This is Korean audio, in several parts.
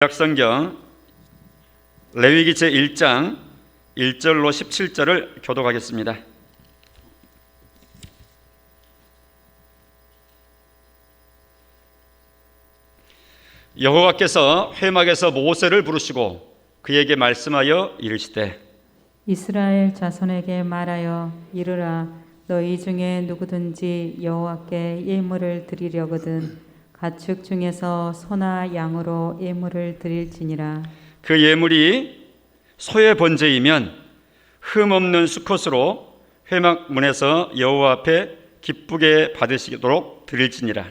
약성경 레위기 제1장 1절로 17절을 교독하겠습니다. 여호와께서 회막에서 모세를 부르시고 그에게 말씀하여 이르시되 이스라엘 자손에게 말하여 이르라 너희 중에 누구든지 여호와께 예물을 드리려거든 가축 중에서 소나 양으로 예물을 드릴지니라. 그 예물이 소의 번제이면 흠없는 수컷으로 회막 문에서 여호와 앞에 기쁘게 받으시도록 드릴지니라.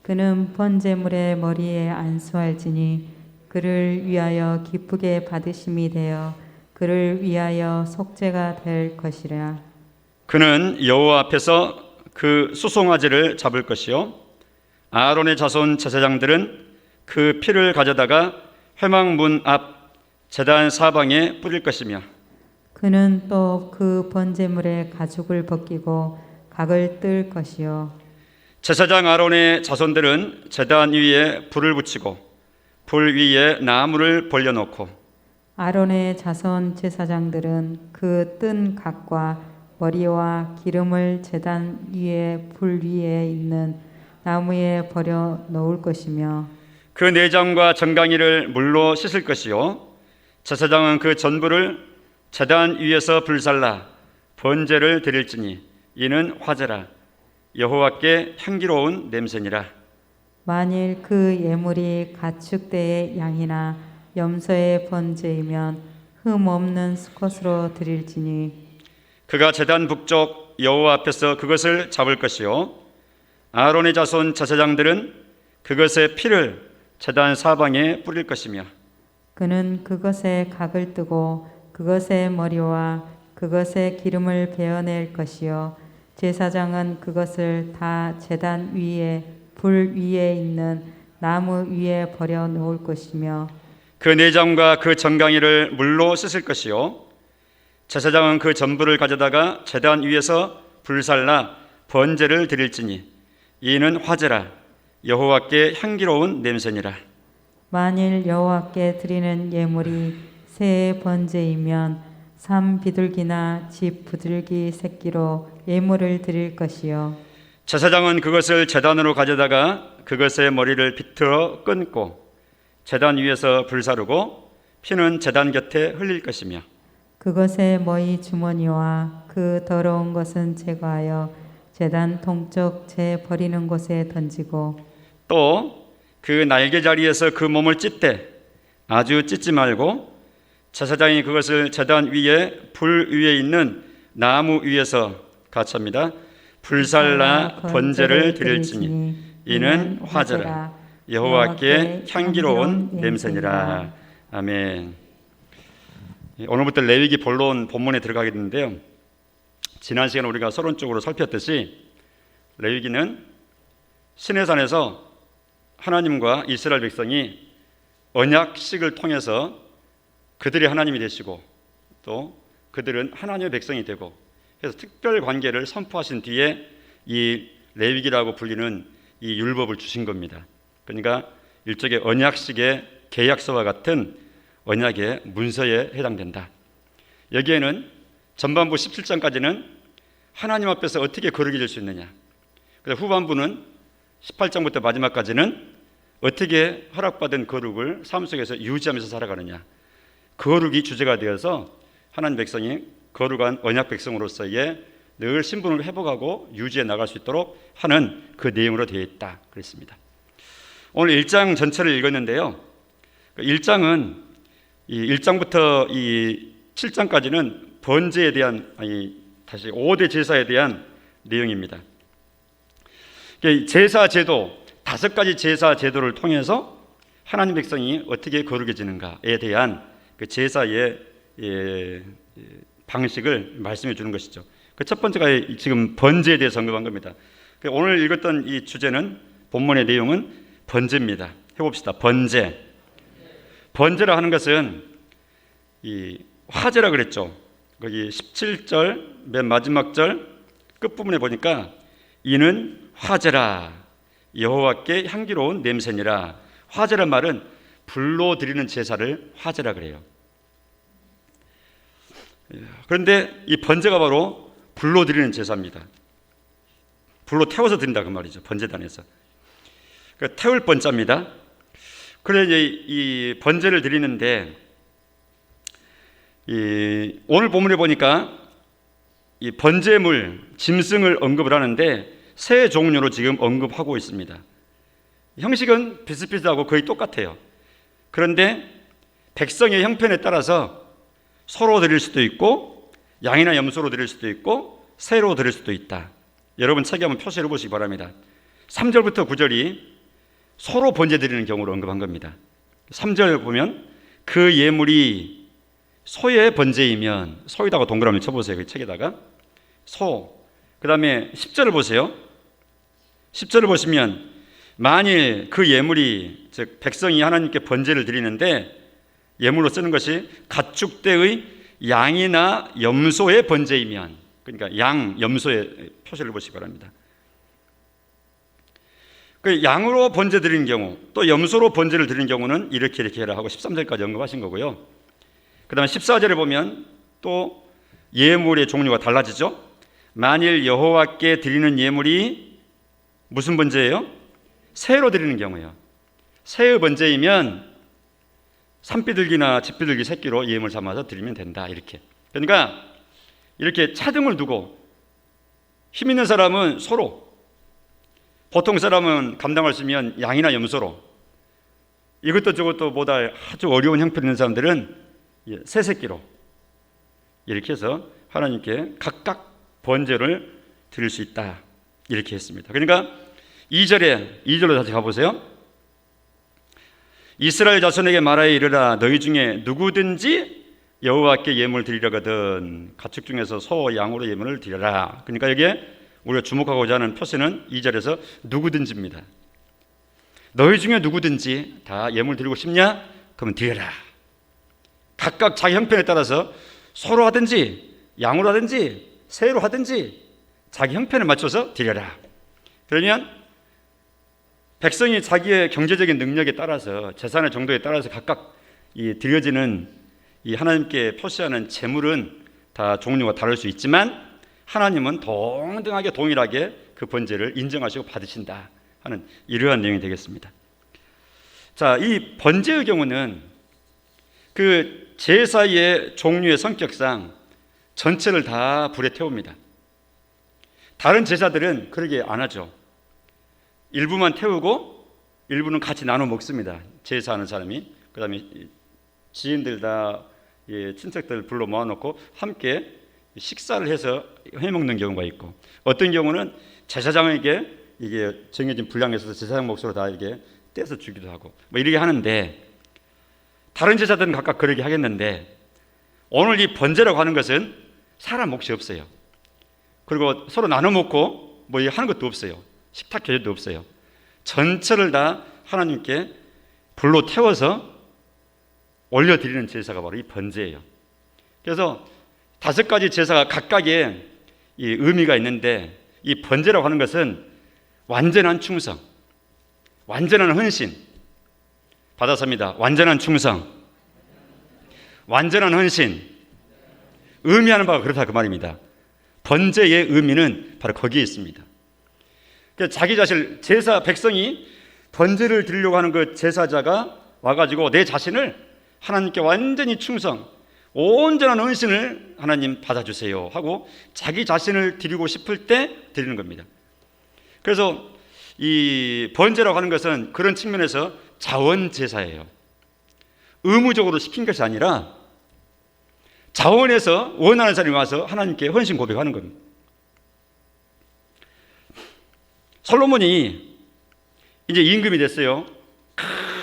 그는 번제물의 머리에 안수할지니 그를 위하여 기쁘게 받으심이 되어 그를 위하여 속죄가 될 것이라. 그는 여호와 앞에서 그 수송아지를 잡을 것이요 아론의 자손 제사장들은 그 피를 가져다가 회막 문 앞 제단 사방에 뿌릴 것이며 그는 또 그 번제물의 가죽을 벗기고 각을 뜰 것이요 제사장 아론의 자손들은 제단 위에 불을 붙이고 불 위에 나무를 벌려놓고 아론의 자손 제사장들은 그 뜬 각과 머리와 기름을 제단 위에 불 위에 있는 나무에 버려 놓을 것이며 그 내장과 정강이를 물로 씻을 것이요 제사장은 그 전부를 제단 위에서 불살라 번제를 드릴지니 이는 화제라 여호와께 향기로운 냄새니라. 만일 그 예물이 가축대의 양이나 염소의 번제이면 흠 없는 수컷으로 드릴지니 그가 제단 북쪽 여호와 앞에서 그것을 잡을 것이요 아론의 자손 제사장들은 그것의 피를 제단 사방에 뿌릴 것이며 그는 그것에 각을 뜨고 그것의 머리와 그것의 기름을 베어낼 것이요 제사장은 그것을 다 제단 위에 불 위에 있는 나무 위에 버려 놓을 것이며 그 내장과 그 정강이를 물로 씻을 것이요 제사장은 그 전부를 가져다가 제단 위에서 불살라 번제를 드릴지니 이는 화제라 여호와께 향기로운 냄새니라. 만일 여호와께 드리는 예물이 새의 번제이면 삼 비둘기나 집 부들기 새끼로 예물을 드릴 것이요 제사장은 그것을 제단으로 가져다가 그것의 머리를 비틀어 끊고 제단 위에서 불사르고 피는 제단 곁에 흘릴 것이며 그것의 머리 주머니와 그 더러운 것은 제거하여 제단 동쪽 재 버리는 곳에 던지고 또 그 날개 자리에서 그 몸을 찢되 아주 찢지 말고 제사장이 그것을 제단 위에 불 위에 있는 나무 위에서 같이합니다. 불살라 번제를 드릴지니 이는 화제라 여호와께 향기로운 냄새니라. 아멘. 오늘부터 레위기 본론 본문에 들어가게 되는데요. 지난 시간에 우리가 서론적으로 살폈듯이 레위기는 시내산에서 하나님과 이스라엘 백성이 언약식을 통해서 그들이 하나님이 되시고 또 그들은 하나님의 백성이 되고 그래서 특별 관계를 선포하신 뒤에 이 레위기라고 불리는 이 율법을 주신 겁니다. 그러니까 일종의 언약식의 계약서와 같은 언약의 문서에 해당된다. 여기에는 전반부 17장까지는 하나님 앞에서 어떻게 거룩해질 수 있느냐, 그래서 후반부는 18장부터 마지막까지는 어떻게 허락받은 거룩을 삶 속에서 유지하면서 살아가느냐, 거룩이 주제가 되어서 하나님 백성이 거룩한 언약 백성으로서의 늘 신분을 회복하고 유지해 나갈 수 있도록 하는 그 내용으로 되어 있다 그랬습니다. 오늘 1장 전체를 읽었는데요. 1장은 이 1장부터 이 7장까지는 번제에 대한 다시 5대 제사에 대한 내용입니다. 제사 제도 5가지 제사 제도를 통해서 하나님 백성이 어떻게 거룩해지는가에 대한 그 제사의 방식을 말씀해 주는 것이죠. 그 첫 번째가 지금 번제에 대해서 언급한 겁니다. 오늘 읽었던 이 주제는 본문의 내용은 번제입니다. 해봅시다. 번제. 번제라 하는 것은 이 화제라 그랬죠. 거기 17절 맨 마지막 절 끝부분에 보니까 이는 화제라 여호와께 향기로운 냄새니라. 화제란 말은 불로 드리는 제사를 화제라 그래요. 그런데 이 번제가 바로 불로 드리는 제사입니다. 불로 태워서 드린다 그 말이죠. 번제단에서. 그러니까 태울 번자입니다. 그래 이 번제를 드리는데 오늘 본문에 보니까 이 번제물, 짐승을 언급을 하는데 세 종류로 지금 언급하고 있습니다. 형식은 비슷비슷하고 거의 똑같아요. 그런데 백성의 형편에 따라서 소로 드릴 수도 있고 양이나 염소로 드릴 수도 있고 새로 드릴 수도 있다. 여러분 책에 한번 표시해 보시기 바랍니다. 3절부터 9절이 소로 번제 드리는 경우를 언급한 겁니다. 3절 보면 그 예물이 소의 번제이면, 소에다가 동그라미 쳐보세요. 그 책에다가 소. 그 다음에 10절을 보세요. 10절을 보시면 만일 그 예물이, 즉 백성이 하나님께 번제를 드리는데 예물로 쓰는 것이 가축대의 양이나 염소의 번제이면, 그러니까 양, 염소의 표시를 보시기 바랍니다. 그 양으로 번제 드리는 경우, 또 염소로 번제를 드리는 경우는 이렇게 해라 하고 13절까지 언급하신 거고요. 그 다음에 14절에 보면 또 예물의 종류가 달라지죠. 만일 여호와께 드리는 예물이 무슨 번제예요? 새로 드리는 경우예요. 새의 번제이면 산비둘기나 집비둘기 새끼로 예물 삼아서 드리면 된다. 이렇게. 그러니까 이렇게 차등을 두고 힘 있는 사람은 소로, 보통 사람은 감당할 수 있으면 양이나 염소로, 이것도 저것도 보다 아주 어려운 형편 있는 사람들은 새 새끼로 이렇게 해서 하나님께 각각 번제를 드릴 수 있다. 이렇게 했습니다. 그러니까 2절로 다시 가보세요. 이스라엘 자손에게 말하여 이르라. 너희 중에 누구든지 여호와께 예물 드리려거든 가축 중에서 소, 양으로 예물을 드려라. 그러니까 여기에 우리가 주목하고자 하는 표시는 2절에서 누구든지입니다. 너희 중에 누구든지 다 예물 드리고 싶냐? 그러면 드려라. 각각 자기 형편에 따라서 소로 하든지 양으로 하든지 새로 하든지 자기 형편에 맞춰서 드려라. 그러면 백성이 자기의 경제적인 능력에 따라서, 재산의 정도에 따라서 각각 이 드려지는 이 하나님께 표시하는 제물은 다 종류가 다를 수 있지만 하나님은 동등하게 동일하게 그 번제를 인정하시고 받으신다 하는 이러한 내용이 되겠습니다. 자, 이 번제의 경우는 그 제사의 종류의 성격상 전체를 다 불에 태웁니다. 다른 제사들은 그러게 안 하죠. 일부만 태우고 일부는 같이 나눠 먹습니다. 제사하는 사람이. 그 다음에 지인들 다, 친척들 불러 모아놓고 함께 식사를 해서 해먹는 경우가 있고, 어떤 경우는 제사장에게 이게 정해진 분량에 있어서 제사장 몫으로 다 이렇게 떼서 주기도 하고 뭐 이렇게 하는데, 다른 제사들은 각각 그렇게 하겠는데 오늘 이 번제라고 하는 것은 사람 몫이 없어요. 그리고 서로 나눠 먹고 뭐 하는 것도 없어요. 식탁 교제도 없어요. 전체를 다 하나님께 불로 태워서 올려드리는 제사가 바로 이 번제예요. 그래서 5가지 제사가 각각의 이 의미가 있는데, 이 번제라고 하는 것은 완전한 충성, 완전한 헌신, 받아서입니다. 완전한 충성, 완전한 헌신, 의미하는 바가 그렇다 그 말입니다. 번제의 의미는 바로 거기에 있습니다. 그러니까 자기 자신, 제사 백성이 번제를 드리려고 하는 그 제사자가 와가지고 내 자신을 하나님께 완전히 충성, 온전한 헌신을 하나님 받아주세요 하고 자기 자신을 드리고 싶을 때 드리는 겁니다. 그래서 이 번제라고 하는 것은 그런 측면에서 자원제사예요. 의무적으로 시킨 것이 아니라 자원해서 원하는 사람이 와서 하나님께 헌신 고백하는 겁니다. 솔로몬이 이제 임금이 됐어요.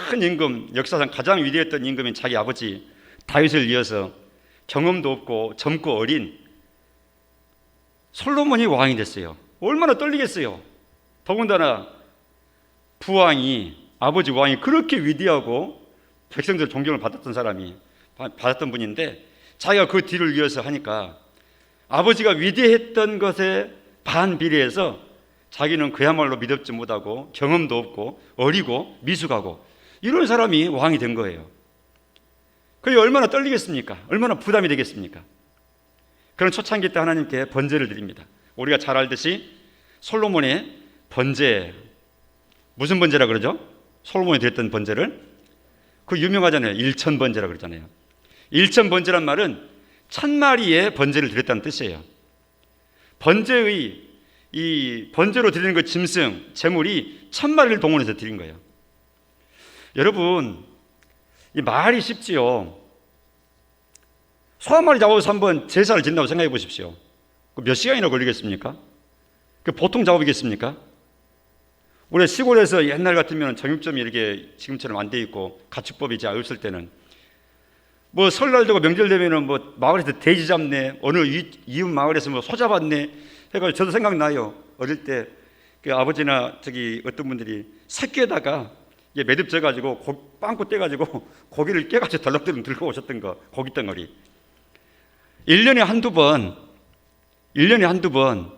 큰 임금, 역사상 가장 위대했던 임금인 자기 아버지 다윗을 이어서 경험도 없고 젊고 어린 솔로몬이 왕이 됐어요. 얼마나 떨리겠어요. 더군다나 부왕이, 아버지 왕이 그렇게 위대하고 백성들 존경을 받았던 사람이, 받았던 분인데 자기가 그 뒤를 이어서 하니까 아버지가 위대했던 것에 반비례해서 자기는 그야말로 미덥지 못하고 경험도 없고 어리고 미숙하고 이런 사람이 왕이 된 거예요. 그게 얼마나 떨리겠습니까? 얼마나 부담이 되겠습니까? 그런 초창기 때 하나님께 번제를 드립니다. 우리가 잘 알듯이 솔로몬의 번제, 무슨 번제라 그러죠? 솔로몬이 드렸던 번제를, 그 유명하잖아요. 일천번제라 그러잖아요. 일천번제란 말은 1000마리의 번제를 드렸다는 뜻이에요. 번제의 이 번제로 드리는 그 짐승, 제물이 1000마리를 동원해서 드린 거예요. 여러분, 이 말이 쉽지요. 소 한 마리 잡아서 한번 제사를 지낸다고 생각해 보십시오. 몇 시간이나 걸리겠습니까? 그 보통 작업이겠습니까? 우리 시골에서 옛날 같으면 정육점이 이렇게 지금처럼 안 돼 있고 가축법이 이제 없을 때는 뭐 설날 되고 명절 되면은 뭐 마을에서 돼지 잡네, 어느 이웃 마을에서 뭐 소 잡았네 해가지고 저도 생각나요. 어릴 때 그 아버지나 저기 어떤 분들이 새끼에다가 이게 매듭 져가지고 빵꾸 떼가지고 고기를 깨가지고 덜럭덜럭 들고 오셨던 거, 고기 덩어리. 1년에 한두 번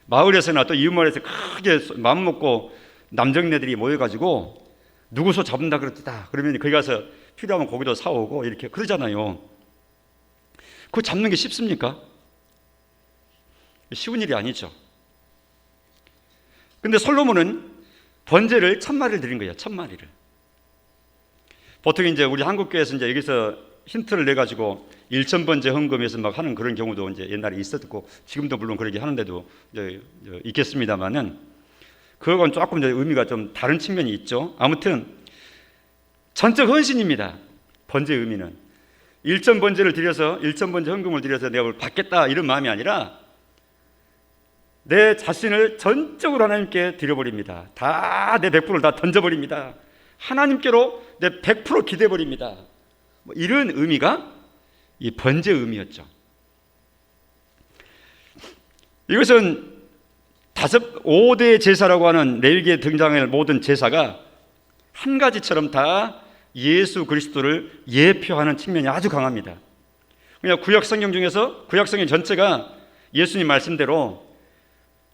마을에서나 또 이웃 마을에서 크게 마음 먹고 남정네들이 모여가지고 누구 소 잡는다 그랬다 그러면 거기 가서 필요하면 고기도 사오고 이렇게 그러잖아요. 그거 잡는 게 쉽습니까? 쉬운 일이 아니죠. 근데 솔로몬은 번제를 1000마리를 드린 거예요. 1000마리를. 보통 이제 우리 한국교회에서 이제 여기서 힌트를 내 가지고 1000번제 헌금해서 막 하는 그런 경우도 이제 옛날에 있었고 지금도 물론 그렇게 하는데도 있겠습니다만은 그건 조금 이제 의미가 좀 다른 측면이 있죠. 아무튼 전적 헌신입니다. 번제의 의미는 1000번제를 드려서 1000번제 헌금을 드려서 내가 뭘 받겠다 이런 마음이 아니라 내 자신을 전적으로 하나님께 드려버립니다. 다 내 100%를 다 던져버립니다. 하나님께로 내 100% 기대버립니다. 뭐 이런 의미가 이 번제의 의미였죠. 이것은 5대 제사라고 하는 레위기에 등장할 모든 제사가 한 가지처럼 다 예수 그리스도를 예표하는 측면이 아주 강합니다. 그냥 구약 성경 중에서 구약 성경 전체가 예수님 말씀대로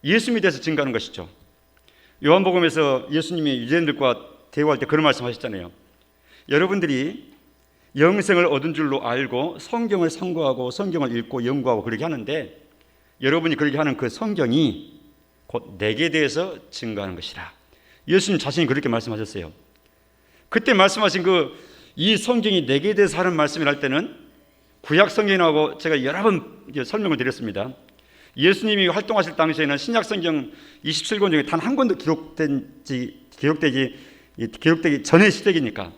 예수님에 대해서 증거하는 것이죠. 요한복음에서 예수님이 유대인들과 대화할 때 그런 말씀하셨잖아요. 여러분들이 영생을 얻은 줄로 알고 성경을 상고하고 성경을 읽고 연구하고 그렇게 하는데 여러분이 그렇게 하는 그 성경이 곧 내게 대해서 증거하는 것이라. 예수님 자신이 그렇게 말씀하셨어요. 그때 말씀하신 이 성경이 내게 대해서 하는 말씀을 할 때는 구약 성경하고 제가 여러 번 설명을 드렸습니다. 예수님이 활동하실 당시에는 신약 성경 27권 중에 단 한 권도 기록되기 전의 시대이니까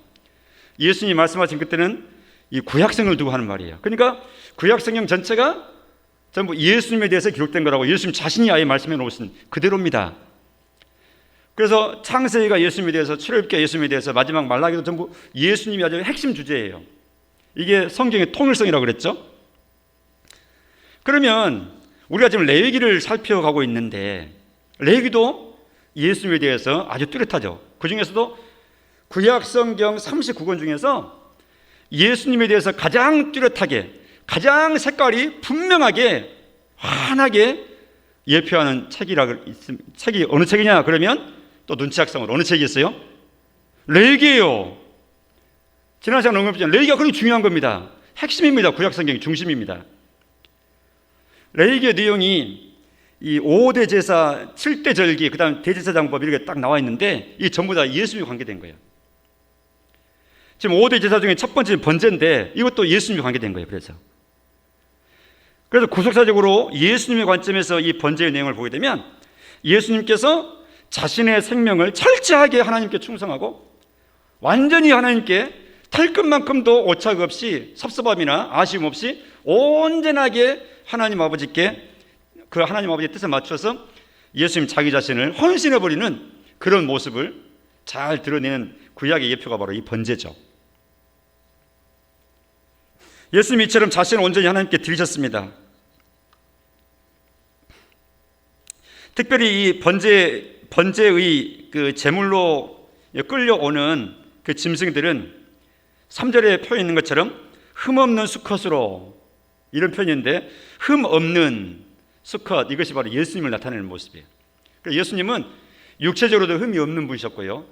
예수님이 말씀하신 그때는 이 구약성을 두고 하는 말이에요. 그러니까 구약성경 전체가 전부 예수님에 대해서 기록된 거라고 예수님 자신이 아예 말씀해 놓으신 그대로입니다. 그래서 창세기가 예수님에 대해서, 출애굽기가 예수님에 대해서, 마지막 말라기도 전부 예수님이 아주 핵심 주제예요. 이게 성경의 통일성이라고 그랬죠. 그러면 우리가 지금 레위기를 살펴가고 있는데 레위기도 예수님에 대해서 아주 뚜렷하죠. 그 중에서도 구약 성경 39권 중에서 예수님에 대해서 가장 뚜렷하게, 가장 색깔이 분명하게 환하게 예표하는 책이 어느 책이냐 그러면 또 눈치학성으로 어느 책이 있어요? 레위기예요. 지난 시간에 언급했지만 레위기가 그렇게 중요한 겁니다. 핵심입니다. 구약 성경의 중심입니다. 레위기의 내용이 이 5대 제사, 7대 절기, 그 다음 대제사장법 이렇게 딱 나와 있는데 이 전부 다 예수님이 관계된 거예요. 지금 5대 제사 중에 첫 번째는 번제인데 이것도 예수님이 관계된 거예요. 그래서 구속사적으로 예수님의 관점에서 이 번제의 내용을 보게 되면 예수님께서 자신의 생명을 철저하게 하나님께 충성하고 완전히 하나님께 털끝만큼도 오착 없이 섭섭함이나 아쉬움 없이 온전하게 하나님 아버지께 그 하나님 아버지의 뜻에 맞춰서 예수님 자기 자신을 헌신해버리는 그런 모습을 잘 드러내는 구약의 예표가 바로 이 번제죠. 예수님이 이처럼 자신을 온전히 하나님께 드리셨습니다. 특별히 이 번제의 그 제물로 끌려오는 그 짐승들은 3절에 표현 있는 것처럼 흠없는 수컷으로, 이런 표현인데 흠없는 수컷, 이것이 바로 예수님을 나타내는 모습이에요. 예수님은 육체적으로도 흠이 없는 분이셨고요.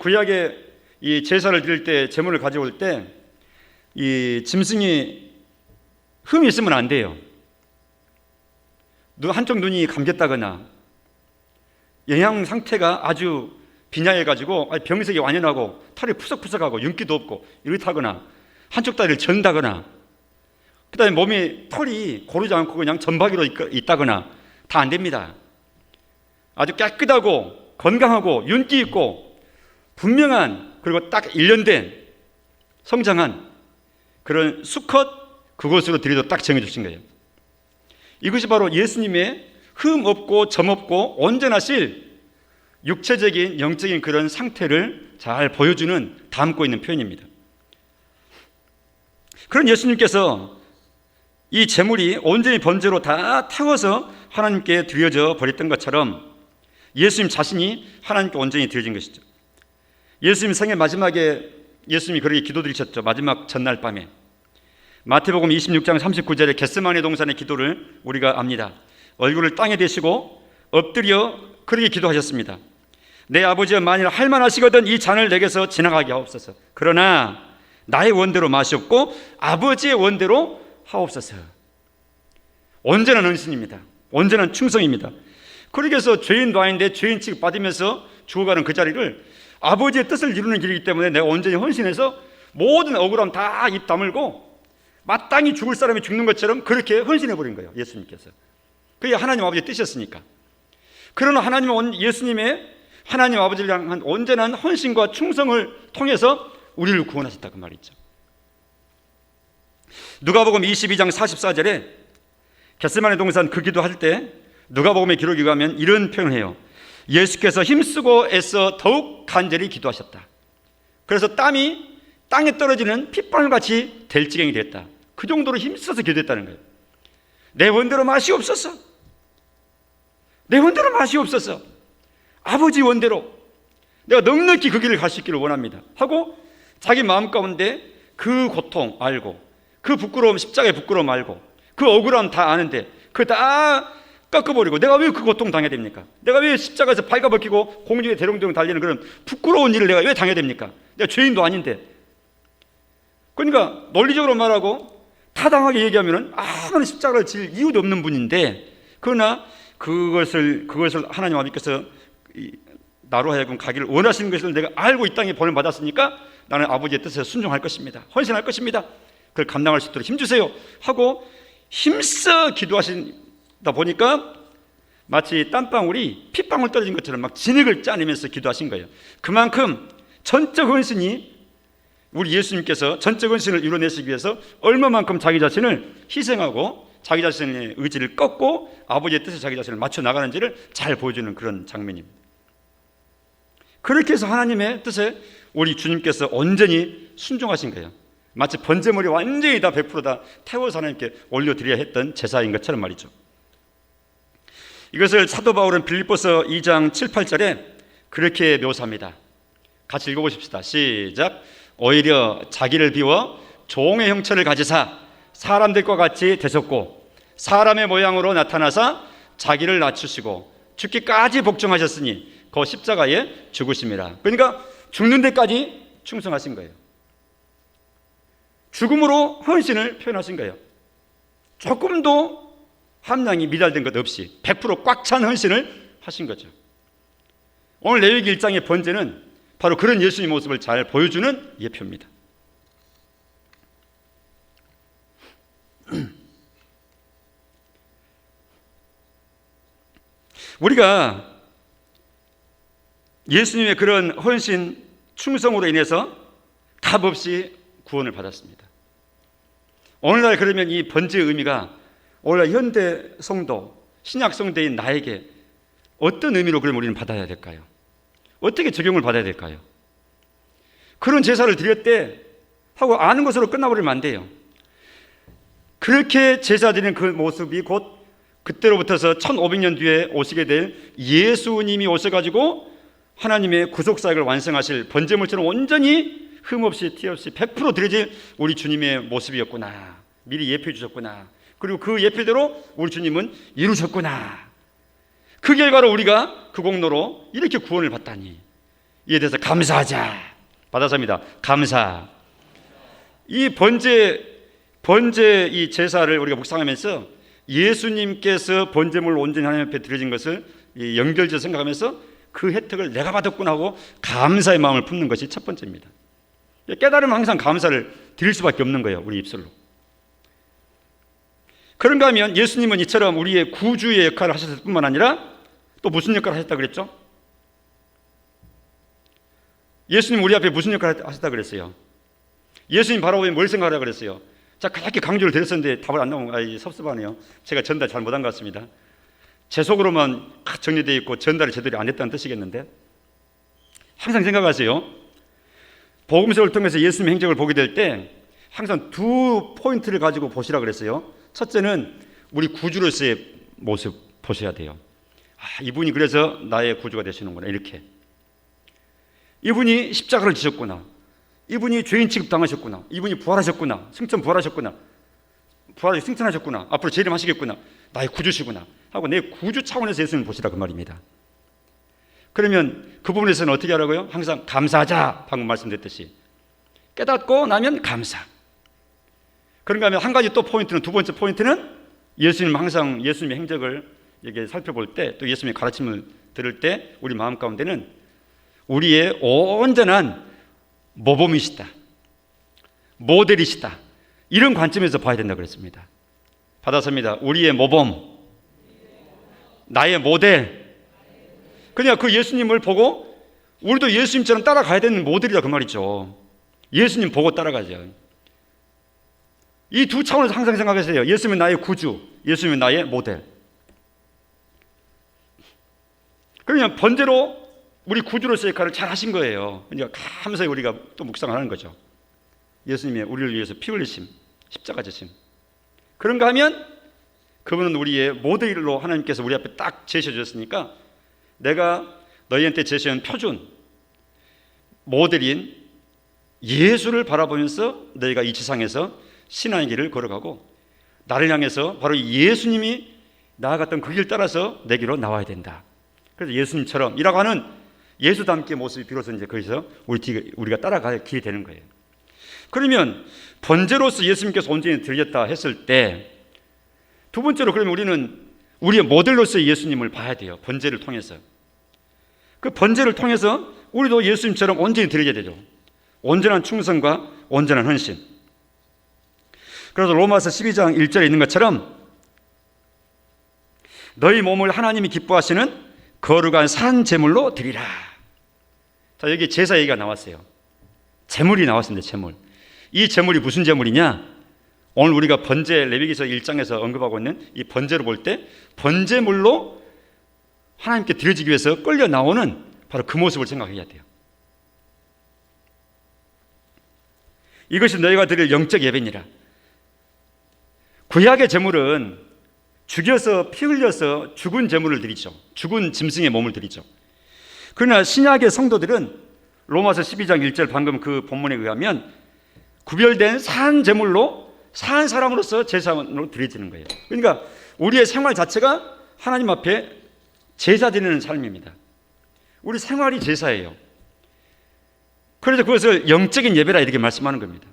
구약의 이 제사를 드릴 때, 제물을 가져올 때 이 짐승이 흠이 있으면 안 돼요. 한쪽 눈이 감겼다거나 영양 상태가 아주 빈약해가지고 병색이 완연하고 털이 푸석푸석하고 윤기도 없고 이렇다거나 한쪽 다리를 전다거나 그 다음에 몸에 털이 고르지 않고 그냥 점박이로 있다거나 다 안 됩니다. 아주 깨끗하고 건강하고 윤기 있고 분명한, 그리고 딱 일련된 성장한 그런 수컷, 그것으로 드리도록 딱 정해주신 거예요. 이것이 바로 예수님의 흠 없고 점 없고 온전하실 육체적인 영적인 그런 상태를 잘 보여주는, 담고 있는 표현입니다. 그런 예수님께서 이 제물이 온전히 번제로 다 태워서 하나님께 드려져 버렸던 것처럼 예수님 자신이 하나님께 온전히 드려진 것이죠. 예수님 생애 마지막에 예수님이 그렇게 기도드리셨죠. 마지막 전날 밤에 마태복음 26장 39절에 겟세마네 동산의 기도를 우리가 압니다. 얼굴을 땅에 대시고 엎드려 그렇게 기도하셨습니다. 내 아버지여, 만일 할만하시거든 이 잔을 내게서 지나가게 하옵소서. 그러나 나의 원대로 마시옵고 아버지의 원대로 하옵소서. 온전한 헌신입니다. 온전한 충성입니다. 그렇게 해서 죄인도 아닌데 죄인 취급받으면서 죽어가는 그 자리를 아버지의 뜻을 이루는 길이기 때문에 내가 온전히 헌신해서 모든 억울함 다 입 다물고 마땅히 죽을 사람이 죽는 것처럼 그렇게 헌신해버린 거예요. 예수님께서. 그게 하나님 아버지의 뜻이었으니까. 그러나 예수님의 하나님 아버지를 향한 온전한 헌신과 충성을 통해서 우리를 구원하셨다, 그 말이죠. 누가복음 22장 44절에 겟세마네 동산 그 기도할 때 누가복음의 기록에 가면 이런 표현을 해요. 예수께서 힘쓰고 애써 더욱 간절히 기도하셨다. 그래서 땀이 땅에 떨어지는 핏방울같이 될 지경이 됐다. 그 정도로 힘써서 기도했다는 거예요. 내 원대로 마시옵소서. 내 원대로 마시옵소서. 아버지 원대로 내가 넉넉히 그 길을 갈 수 있기를 원합니다 하고 자기 마음 가운데 그 고통 알고, 그 부끄러움, 십자가의 부끄러움 알고, 그 억울함 다 아는데 그거 다 꺾어버리고 내가 왜 그 고통 당해야 됩니까? 내가 왜 십자가에서 발가 벗기고 공중에 대롱대롱 달리는 그런 부끄러운 일을 내가 왜 당해야 됩니까? 내가 죄인도 아닌데. 그러니까 논리적으로 말하고 타당하게 얘기하면은 아무런 십자가를 질 이유도 없는 분인데, 그러나 그것을 하나님 아버지께서 나로 하여금 가기를 원하시는 것을 내가 알고 이 땅에 본을 받았으니까 나는 아버지의 뜻에 순종할 것입니다. 헌신할 것입니다. 그걸 감당할 수 있도록 힘주세요 하고 힘써 기도하신다 보니까 마치 땀방울이 핏방울 떨어진 것처럼 막 진흙을 짜내면서 기도하신 거예요. 그만큼 전적 헌신이, 우리 예수님께서 전적 헌신을 이뤄내시기 위해서 얼마만큼 자기 자신을 희생하고 자기 자신의 의지를 꺾고 아버지의 뜻에 자기 자신을 맞춰 나가는지를 잘 보여주는 그런 장면입니다. 그렇게 해서 하나님의 뜻에 우리 주님께서 온전히 순종하신 거예요. 마치 번제물이 완전히 다 100% 태워서 하나님께 올려드려야 했던 제사인 것처럼 말이죠. 이것을 사도 바울은 빌립보서 2장 7, 8절에 그렇게 묘사합니다. 같이 읽어보십시다. 시작. 오히려 자기를 비워 종의 형체를 가지사 사람들과 같이 되셨고 사람의 모양으로 나타나사 자기를 낮추시고 죽기까지 복종하셨으니 그 십자가에 죽으심이라. 그러니까 죽는 데까지 충성하신 거예요. 죽음으로 헌신을 표현하신 거예요. 조금도 함량이 미달된 것 없이 100% 꽉 찬 헌신을 하신 거죠. 오늘 레위기 1장의 번제는 바로 그런 예수님의 모습을 잘 보여주는 예표입니다. 우리가 예수님의 그런 헌신, 충성으로 인해서 값없이 구원을 받았습니다. 오늘날 그러면 이 번제의 의미가 오늘날 현대 성도, 신약 성도인 나에게 어떤 의미로 그럼 우리는 받아야 될까요? 어떻게 적용을 받아야 될까요? 그런 제사를 드렸대 하고 아는 것으로 끝나버리면 안 돼요. 그렇게 제사 드리는 그 모습이 곧 그때로부터서 1500년 뒤에 오시게 될 예수님이 오셔가지고 하나님의 구속사역을 완성하실 번제물처럼 온전히 흠없이 티없이 100% 드려질 우리 주님의 모습이었구나. 미리 예표해 주셨구나. 그리고 그 예표대로 우리 주님은 이루셨구나. 그 결과로 우리가 그 공로로 이렇게 구원을 받다니 이에 대해서 감사하자. 받아서입니다. 감사. 이 번제 이 제사를 우리가 묵상하면서 예수님께서 번제물을 온전히 하나님 앞에 드려진 것을 연결해서 생각하면서 그 혜택을 내가 받았구나 하고 감사의 마음을 품는 것이 첫 번째입니다. 깨달으면 항상 감사를 드릴 수밖에 없는 거예요. 우리 입술로. 그런가 하면 예수님은 이처럼 우리의 구주의 역할을 하셨을 뿐만 아니라 또 무슨 역할을 하셨다 그랬죠? 예수님 우리 앞에 무슨 역할을 하셨다 그랬어요? 예수님 바라보면 뭘 생각하라 그랬어요? 자, 그렇게 강조를 드렸었는데 답을 안 나오면 섭섭하네요. 제가 전달 잘 못한 것 같습니다. 제 속으로만 정리되어 있고 전달이 제대로 안 됐다는 뜻이겠는데, 항상 생각하세요. 복음서를 통해서 예수님의 행적을 보게 될 때 항상 두 포인트를 가지고 보시라 그랬어요. 첫째는 우리 구주로서의 모습 보셔야 돼요. 이분이 그래서 나의 구주가 되시는구나, 이렇게. 이분이 십자가를 지셨구나, 이분이 죄인 취급당하셨구나, 이분이 부활하셨구나, 부활하셨구나, 부활하시 승천하셨구나, 앞으로 재림하시겠구나, 나의 구주시구나 하고 내 구주 차원에서 예수님을 보시라 그 말입니다. 그러면 그 부분에서는 어떻게 하라고요? 항상 감사하자, 방금 말씀드렸듯이 깨닫고 나면 감사. 그런가 하면 한 가지 또 포인트는, 두 번째 포인트는 예수님, 항상 예수님의 행적을 이렇게 살펴볼 때, 또 예수님의 가르침을 들을 때 우리 마음 가운데는 우리의 온전한 모범이시다, 모델이시다, 이런 관점에서 봐야 된다고 그랬습니다. 받아섭니다. 우리의 모범, 나의 모델. 그냥 그 예수님을 보고 우리도 예수님처럼 따라가야 되는 모델이다 그 말이죠. 예수님 보고 따라가죠. 이 두 차원에서 항상 생각하세요. 예수님은 나의 구주, 예수님은 나의 모델. 그러면 번제로 우리 구주로서의 역할을 잘 하신 거예요. 그러니까 감사히 우리가 또 묵상을 하는 거죠. 예수님의 우리를 위해서 피 흘리심, 십자가 지심. 그런가 하면 그분은 우리의 모델로 하나님께서 우리 앞에 딱 제시해 주셨으니까 내가 너희한테 제시한 표준, 모델인 예수를 바라보면서 너희가 이 지상에서 신앙의 길을 걸어가고 나를 향해서 바로 예수님이 나아갔던 그 길 따라서 내 길로 나와야 된다. 그래서 예수님처럼 이라고 하는 예수닮게 모습이 비로소 이제 거기서 우리가 따라갈 길이 되는 거예요. 그러면 번제로서 예수님께서 온전히 드렸다 했을 때, 두 번째로 그러면 우리는 우리의 모델로서의 예수님을 봐야 돼요. 번제를 통해서. 그 번제를 통해서 우리도 예수님처럼 온전히 드리게 되죠. 온전한 충성과 온전한 헌신. 그래서 로마서 12장 1절에 있는 것처럼 너희 몸을 하나님이 기뻐하시는 거룩한 산 제물로 드리라. 자, 여기 제사 얘기가 나왔어요. 제물이 나왔습니다. 제물. 이 제물이 무슨 제물이냐? 오늘 우리가 번제, 레위기서 1장에서 언급하고 있는 이 번제를 볼 때 번제물로 하나님께 드려지기 위해서 끌려 나오는 바로 그 모습을 생각해야 돼요. 이것이 너희가 드릴 영적 예배니라. 구약의 제물은 죽여서 피 흘려서 죽은 제물을 드리죠. 죽은 짐승의 몸을 드리죠. 그러나 신약의 성도들은 로마서 12장 1절 방금 그 본문에 의하면 구별된 산 제물로 산 사람으로서 제사로 드려지는 거예요. 그러니까 우리의 생활 자체가 하나님 앞에 제사 드리는 삶입니다. 우리 생활이 제사예요. 그래서 그것을 영적인 예배라 이렇게 말씀하는 겁니다.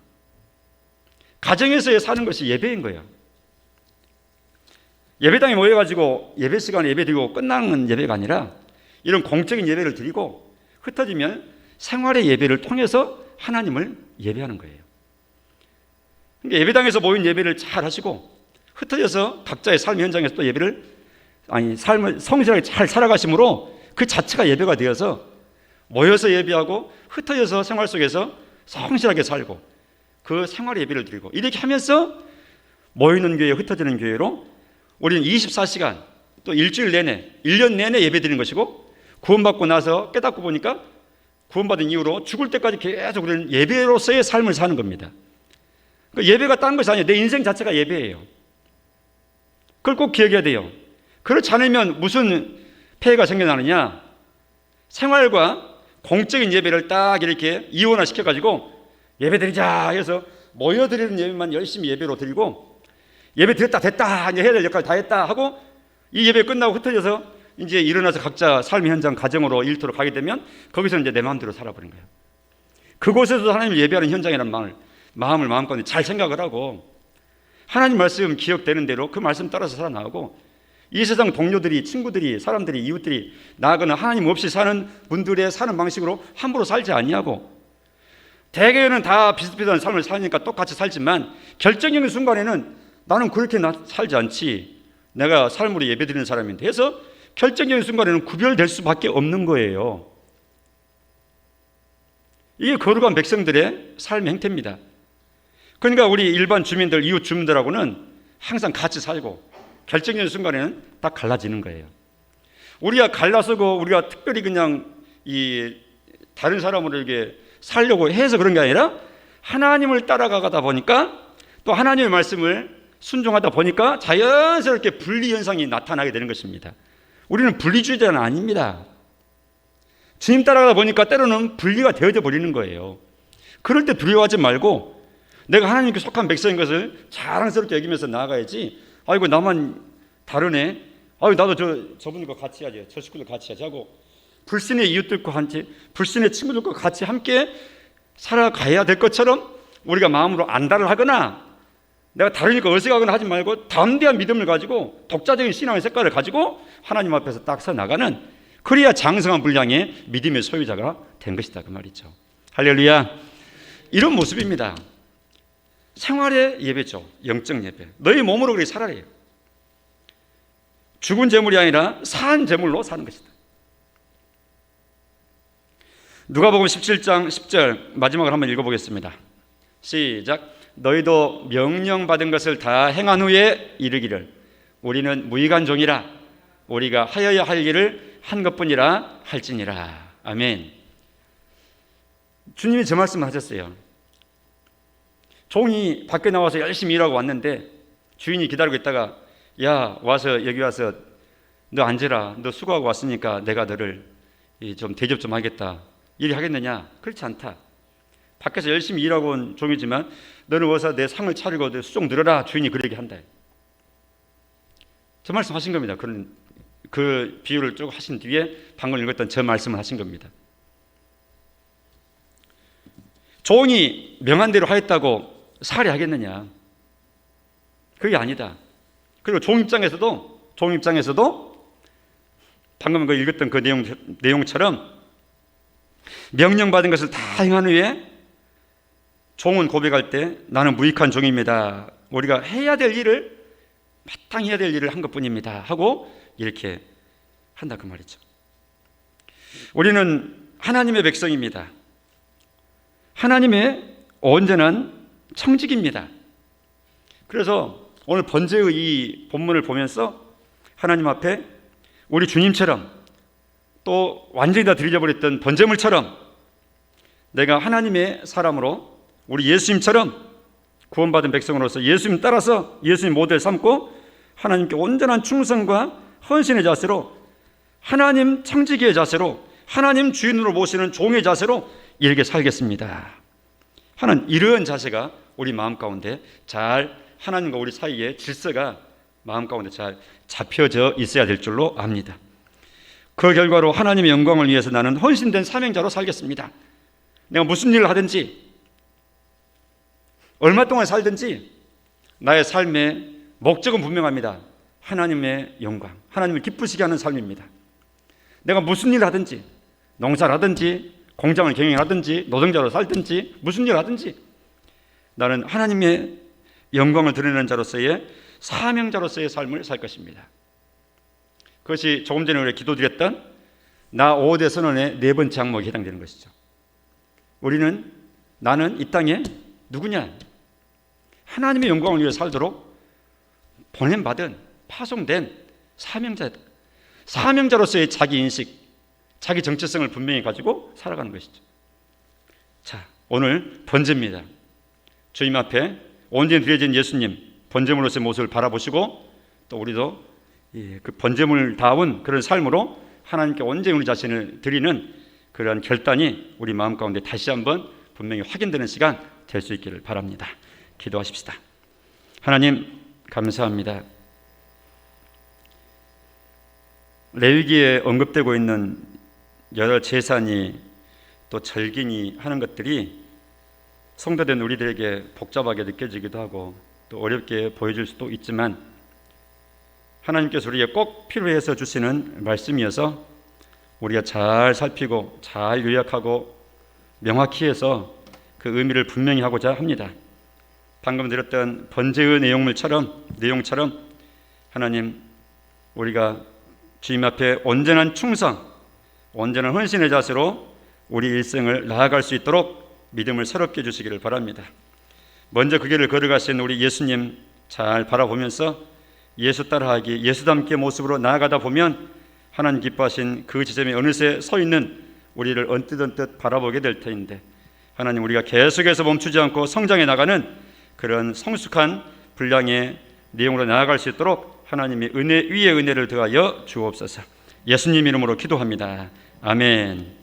가정에서 사는 것이 예배인 거예요. 예배당에 모여가지고 예배 시간에 예배 드리고 끝나는 예배가 아니라 이런 공적인 예배를 드리고 흩어지면 생활의 예배를 통해서 하나님을 예배하는 거예요. 그러니까 예배당에서 모인 예배를 잘 하시고 흩어져서 각자의 삶 현장에서 또 삶을 성실하게 잘 살아가심으로 그 자체가 예배가 되어서 모여서 예배하고 흩어져서 생활 속에서 성실하게 살고 그 생활의 예배를 드리고 이렇게 하면서 모이는 교회, 흩어지는 교회로 우리는 24시간 또 일주일 내내 1년 내내 예배 드리는 것이고 구원받고 나서 깨닫고 보니까 구원받은 이후로 죽을 때까지 계속 우리는 예배로서의 삶을 사는 겁니다. 그러니까 예배가 딴 것이 아니에요. 내 인생 자체가 예배예요. 그걸 꼭 기억해야 돼요. 그렇지 않으면 무슨 폐해가 생겨나느냐? 생활과 공적인 예배를 딱 이렇게 이원화 시켜가지고 예배 드리자 해서 모여드리는 예배만 열심히 예배로 드리고 예배 드렸다 됐다 이제 해야 될 역할 다 했다 하고 이 예배 끝나고 흩어져서 이제 일어나서 각자 삶의 현장 가정으로 일터로 가게 되면 거기서 이제 내 마음대로 살아버린 거예요. 그곳에서 하나님을 예배하는 현장이라는 마음을 마음껏 잘 생각을 하고 하나님 말씀 기억되는 대로 그 말씀 따라서 살아나가고 이 세상 동료들이, 친구들이, 사람들이, 이웃들이 나아가는 하나님 없이 사는 분들의 사는 방식으로 함부로 살지 아니하고 대개는 다 비슷비슷한 삶을 사니까 똑같이 살지만 결정적인 순간에는 나는 그렇게 살지 않지, 내가 삶으로 예배드리는 사람인데 해서 결정적인 순간에는 구별될 수밖에 없는 거예요. 이게 거룩한 백성들의 삶의 행태입니다. 그러니까 우리 일반 주민들, 이웃 주민들하고는 항상 같이 살고 결정적인 순간에는 딱 갈라지는 거예요. 우리가 갈라서고 우리가 특별히 그냥 이 다른 사람으로 이렇게 살려고 해서 그런 게 아니라 하나님을 따라가다 보니까 또 하나님의 말씀을 순종하다 보니까 자연스럽게 분리 현상이 나타나게 되는 것입니다. 우리는 분리주의자는 아닙니다. 주님 따라가다 보니까 때로는 분리가 되어져 버리는 거예요. 그럴 때 두려워하지 말고 내가 하나님께 속한 백성인 것을 자랑스럽게 여기면서 나아가야지. 아이고 나만 다르네. 아이고 나도 저분들과 같이 해야지. 저 식구들 같이 해야지 하고 불신의 이웃들과 같이, 불신의 친구들과 같이 함께 살아가야 될 것처럼 우리가 마음으로 안달을 하거나 내가 다르니까 어색하거나 하지 말고 담대한 믿음을 가지고 독자적인 신앙의 색깔을 가지고 하나님 앞에서 딱 서 나가는, 그래야 장성한 분량의 믿음의 소유자가 된 것이다 그 말이죠. 할렐루야. 이런 모습입니다. 생활의 예배죠. 영적 예배. 너희 몸으로 그렇게 살아래요. 죽은 재물이 아니라 산 재물로 사는 것이다. 누가복음 17장 10절 마지막으로 한번 읽어보겠습니다. 시작. 너희도 명령받은 것을 다 행한 후에 이르기를 우리는 무익한 종이라 우리가 하여야 할 일을 한 것뿐이라 할지니라. 아멘. 주님이 저 말씀을 하셨어요. 종이 밖에 나와서 열심히 일하고 왔는데 주인이 기다리고 있다가 야 와서 여기 와서 너 앉으라, 너 수고하고 왔으니까 내가 너를 좀 대접 좀 하겠다, 일이 하겠느냐? 그렇지 않다. 밖에서 열심히 일하고 온 종이지만 너는 와서 내 상을 차리고 내 수종 늘어라, 주인이 그러게 한다. 저 말씀 하신 겁니다. 그 비유를 쭉 하신 뒤에 방금 읽었던 저 말씀을 하신 겁니다. 종이 명한 대로 하였다고 살해하겠느냐? 그게 아니다. 그리고 종 입장에서도 방금 그 읽었던 그 내용처럼 명령받은 것을 다 행한 후에 종은 고백할 때 나는 무익한 종입니다. 우리가 해야 될 일을, 마땅히 해야 될 일을 한 것뿐입니다 하고 이렇게 한다 그 말이죠. 우리는 하나님의 백성입니다. 하나님의 온전한 청직입니다. 그래서 오늘 번제의 이 본문을 보면서 하나님 앞에 우리 주님처럼 또 완전히 다 들여버렸던 번제물처럼 내가 하나님의 사람으로 우리 예수님처럼 구원받은 백성으로서 예수님 따라서 예수님 모델 삼고 하나님께 온전한 충성과 헌신의 자세로, 하나님 청지기의 자세로, 하나님 주인으로 모시는 종의 자세로 이렇게 살겠습니다 하는 이러한 자세가 우리 마음 가운데 잘, 하나님과 우리 사이의 질서가 마음 가운데 잘 잡혀져 있어야 될 줄로 압니다. 그 결과로 하나님의 영광을 위해서 나는 헌신된 사명자로 살겠습니다. 내가 무슨 일을 하든지 얼마 동안 살든지 나의 삶의 목적은 분명합니다. 하나님의 영광, 하나님을 기쁘시게 하는 삶입니다. 내가 무슨 일을 하든지, 농사를 하든지 공장을 경영하든지 노동자로 살든지 무슨 일을 하든지 나는 하나님의 영광을 드러내는 자로서의 사명자로서의 삶을 살 것입니다. 그것이 조금 전에 우리가 기도드렸던 나 5대 선언의 네 번째 항목에 해당되는 것이죠. 나는 이 땅에 누구냐? 하나님의 영광을 위해 살도록 보냄받은, 파송된 사명자다. 사명자로서의 자기 인식, 자기 정체성을 분명히 가지고 살아가는 것이죠. 자, 오늘 번제입니다. 주님 앞에 온전히 드려진 예수님 번제물로서의 모습을 바라보시고 또 우리도 그 번제물다운 그런 삶으로 하나님께 온전히 우리 자신을 드리는 그런 결단이 우리 마음 가운데 다시 한번 분명히 확인되는 시간 될 수 있기를 바랍니다. 기도하십시다. 하나님 감사합니다. 레위기에 언급되고 있는 여러 제사니 또 절기니 하는 것들이 성도된 우리들에게 복잡하게 느껴지기도 하고 또 어렵게 보여질 수도 있지만 하나님께서 우리에게 꼭 필요해서 주시는 말씀이어서 우리가 잘 살피고 잘 요약하고 명확히 해서 그 의미를 분명히 하고자 합니다. 방금 들었던 번제의 내용처럼 하나님, 우리가 주님 앞에 온전한 충성, 온전한 헌신의 자세로 우리 일생을 나아갈 수 있도록 믿음을 새롭게 주시기를 바랍니다. 먼저 그 길을 걸어가신 우리 예수님 잘 바라보면서 예수 따라하기, 예수닮게 모습으로 나아가다 보면 하나님 기뻐하신 그 지점에 어느새 서 있는 우리를 언뜻 바라보게 될 터인데, 하나님, 우리가 계속해서 멈추지 않고 성장해 나가는 그런 성숙한 분량의 내용으로 나아갈 수 있도록 하나님의 은혜 위에 은혜를 더하여 주옵소서. 예수님 이름으로 기도합니다. 아멘.